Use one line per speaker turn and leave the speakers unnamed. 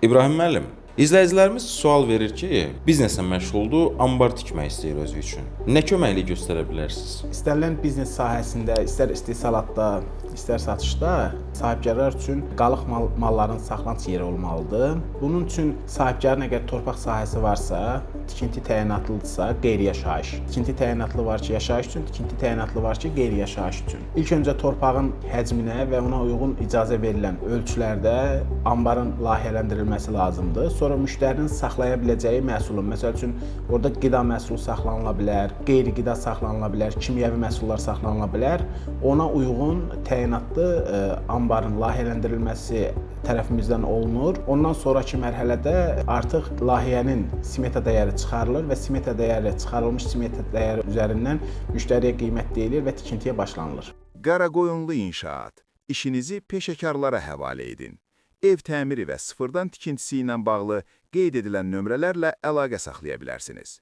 İbrahim müəllim, izləyicilərimiz sual verir ki, bizneslə məşğuldur, ambar tikmək istəyir özü üçün. Nə köməklik göstərə bilərsiniz?
İstənilən biznes sahəsində, istər istehsalatda, istər satışda sahibkarlar üçün qalıq malların saxlanış yeri olmalıdır. Bunun üçün sahibkarın əgər torpaq sahəsi varsa, tikinti təyinatlıdırsa, qeyri-yaşayış. Tikinti təyinatlı var ki, yaşayış üçün, tikinti təyinatlı var ki, qeyri-yaşayış üçün. İlk öncə torpağın həcminə və ona uyğun icazə verilən ölçülərdə ambarın layihələndirilməsi lazımdır. Sonra müştərinin saxlaya biləcəyi məhsulun, məsəl üçün, orada qida məhsulu saxlanıla bilər, qeyri-qida saxlanıla bilər, kimyəvi məhsullar saxlanıla bilər. Ona uyğun təyinatlı ambarın layihələndirilməsi tərəfimizdən olunur. Ondan sonraki mərhələdə artıq layihənin smeta dəyəri çıxarılır və smeta dəyəri, çıxarılmış smeta dəyəri üzərindən müştəriyə qiymət deyilir və tikintiyə başlanılır.
Qaraqoyunlu inşaat. İşinizi peşəkarlara həvalə edin. Ev təmiri və sıfırdan tikintisi ilə bağlı qeyd edilən nömrələrlə əlaqə saxlaya bilərsiniz.